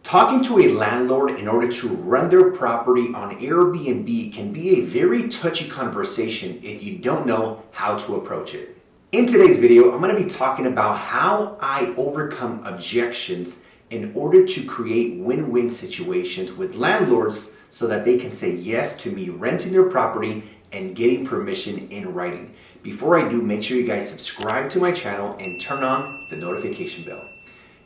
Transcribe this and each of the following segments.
Talking to a landlord in order to rent their property on Airbnb can be a very touchy conversation if you don't know how to approach it. In today's video, I'm going to be talking about how I overcome objections in order to create win-win situations with landlords so that they can say yes to me renting their property and getting permission in writing. Before I do, make sure you guys subscribe to my channel and turn on the notification bell.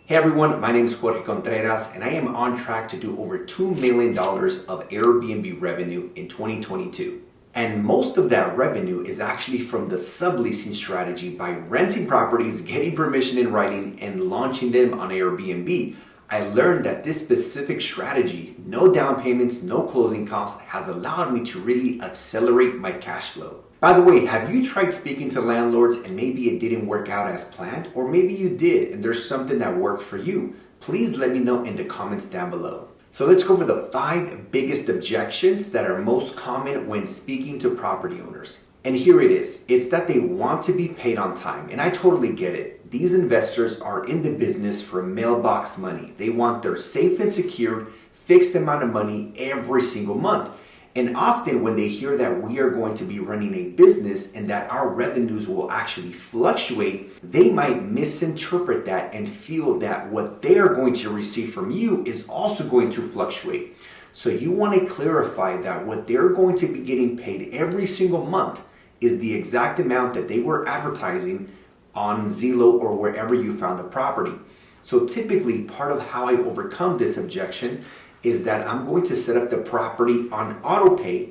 Hey everyone, my name is Jorge Contreras and I am on track to do over $2 million of Airbnb revenue in 2022. And most of that revenue is actually from the subleasing strategy by renting properties, getting permission in writing, and launching them on Airbnb. I learned that this specific strategy, no down payments, no closing costs, has allowed me to really accelerate my cash flow. By the way, have you tried speaking to landlords and maybe it didn't work out as planned? Or maybe you did and there's something that worked for you? Please let me know in the comments down below. So let's go over the 5 biggest objections that are most common when speaking to property owners. And here it is. It's that they want to be paid on time. And I totally get it. These investors are in the business for mailbox money. They want their safe and secure, fixed amount of money every single month. And often when they hear that we are going to be running a business and that our revenues will actually fluctuate, they might misinterpret that and feel that what they are going to receive from you is also going to fluctuate. So you want to clarify that what they're going to be getting paid every single month is the exact amount that they were advertising on Zillow or wherever you found the property. So typically part of how I overcome this objection is that I'm going to set up the property on auto pay,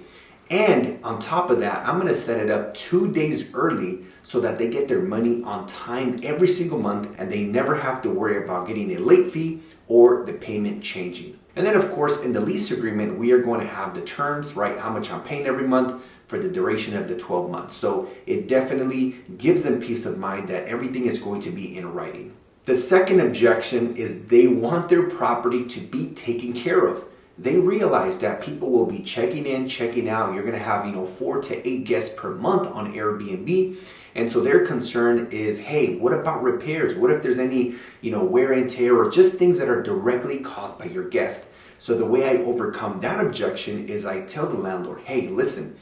and on top of that I'm going to set it up 2 days early so that they get their money on time every single month and they never have to worry about getting a late fee or the payment changing. And then of course in the lease agreement we are going to have the terms, right, how much I'm paying every month for the duration of the 12 months. So it definitely gives them peace of mind that everything is going to be in writing. The second objection is they want their property to be taken care of. They realize that people will be checking in, checking out. You're going to have, 4 to 8 guests per month on Airbnb. And so their concern is, hey, what about repairs? What if there's any, wear and tear or just things that are directly caused by your guest? So the way I overcome that objection is I tell the landlord, hey, listen,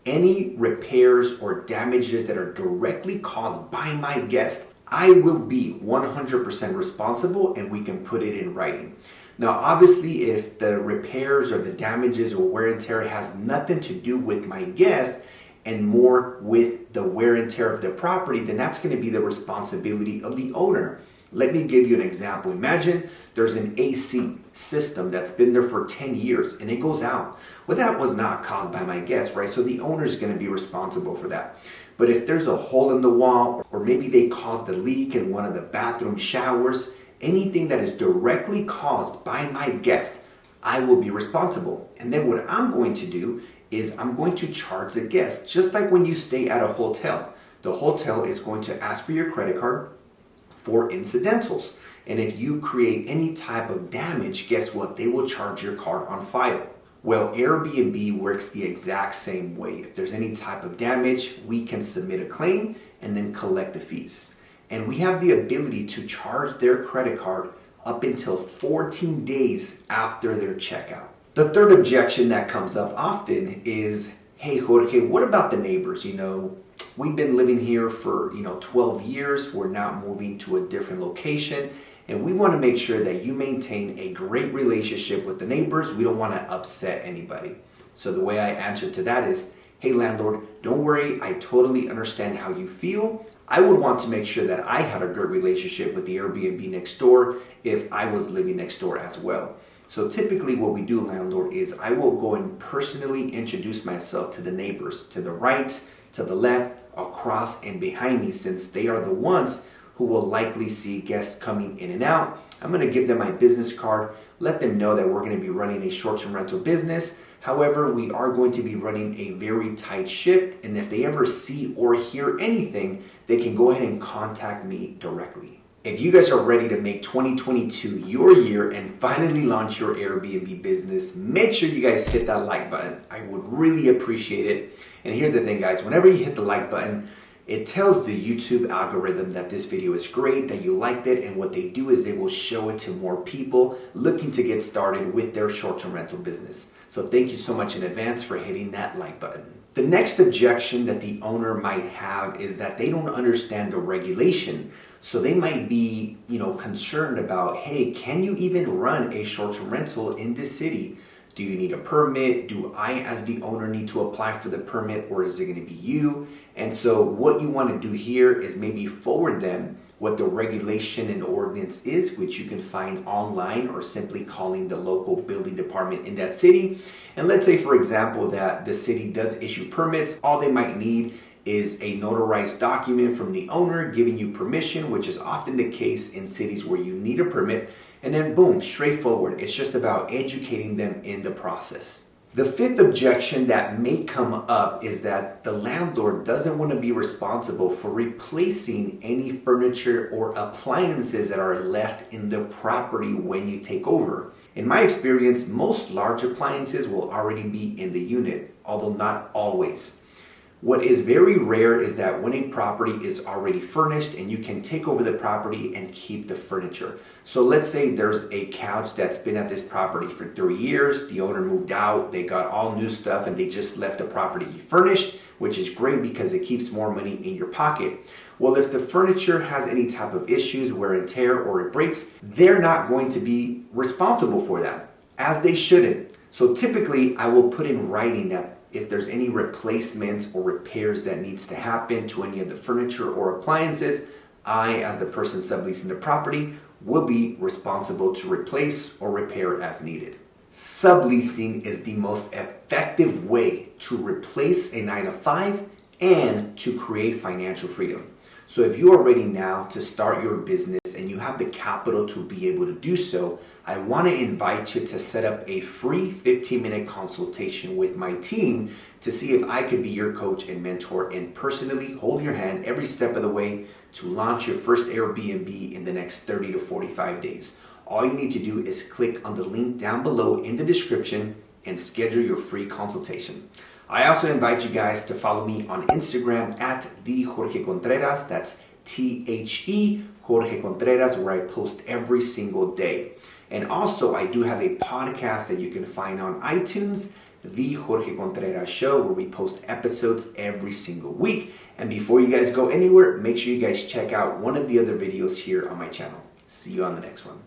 any repairs or damages that are directly caused by my guest, I will be 100% responsible and we can put it in writing. Now, obviously, if the repairs or the damages or wear and tear has nothing to do with my guest and more with the wear and tear of the property, then that's going to be the responsibility of the owner. Let me give you an example. Imagine there's an AC system that's been there for 10 years and it goes out. Well, that was not caused by my guest, right? So the owner is going to be responsible for that. But if there's a hole in the wall, or maybe they caused a leak in one of the bathroom showers, anything that is directly caused by my guest, I will be responsible. And then what I'm going to do is I'm going to charge the guest, just like when you stay at a hotel. The hotel is going to ask for your credit card for incidentals. And if you create any type of damage, guess what? They will charge your card on file. Well, Airbnb works the exact same way. If there's any type of damage, we can submit a claim and then collect the fees. And we have the ability to charge their credit card up until 14 days after their checkout. The third objection that comes up often is, hey Jorge, what about the neighbors? We've been living here for 12 years. We're not moving to a different location. And we want to make sure that you maintain a great relationship with the neighbors. We don't want to upset anybody. So the way I answer to that is, hey landlord, don't worry. I totally understand how you feel. I would want to make sure that I had a good relationship with the Airbnb next door if I was living next door as well. So typically what we do, landlord, is I will go and personally introduce myself to the neighbors, to the right, to the left, across, and behind me, since they are the ones who will likely see guests coming in and out. I'm going to give them my business card, let them know that we're going to be running a short-term rental business. However, we are going to be running a very tight shift, and if they ever see or hear anything, they can go ahead and contact me directly. If you guys are ready to make 2022 your year and finally launch your Airbnb business, make sure you guys hit that like button. I would really appreciate it. And here's the thing, guys, whenever you hit the like button, It tells the YouTube algorithm that this video is great, that you liked it, and what they do is they will show it to more people looking to get started with their short-term rental business. So thank you so much in advance for hitting that like button. The next objection that the owner might have is that they don't understand the regulation. So they might be, concerned about, hey, can you even run a short-term rental in this city? Do you need a permit? Do I, as the owner, need to apply for the permit, or is it going to be you? And so what you want to do here is maybe forward them what the regulation and ordinance is, which you can find online or simply calling the local building department in that city. And let's say, for example, that the city does issue permits. All they might need is a notarized document from the owner giving you permission, which is often the case in cities where you need a permit. And then boom, straightforward. It's just about educating them in the process. The fifth objection that may come up is that the landlord doesn't want to be responsible for replacing any furniture or appliances that are left in the property when you take over. In my experience, most large appliances will already be in the unit, although not always. What is very rare is that when a property is already furnished and you can take over the property and keep the furniture. So let's say there's a couch that's been at this property for 3 years, the owner moved out, they got all new stuff and they just left the property furnished, which is great because it keeps more money in your pocket. Well, if the furniture has any type of issues, wear and tear, or it breaks, they're not going to be responsible for that, as they shouldn't. So typically I will put in writing that if there's any replacements or repairs that needs to happen to any of the furniture or appliances, I, as the person subleasing the property, will be responsible to replace or repair as needed. Subleasing is the most effective way to replace a 9-to-5 and to create financial freedom. So if you are ready now to start your business and you have the capital to be able to do so, I want to invite you to set up a free 15-minute consultation with my team to see if I could be your coach and mentor and personally hold your hand every step of the way to launch your first Airbnb in the next 30 to 45 days. All you need to do is click on the link down below in the description and schedule your free consultation. I also invite you guys to follow me on Instagram at the Jorge Contreras. That's THE Jorge Contreras, where I post every single day. And also, I do have a podcast that you can find on iTunes, The Jorge Contreras Show, where we post episodes every single week. And before you guys go anywhere, make sure you guys check out one of the other videos here on my channel. See you on the next one.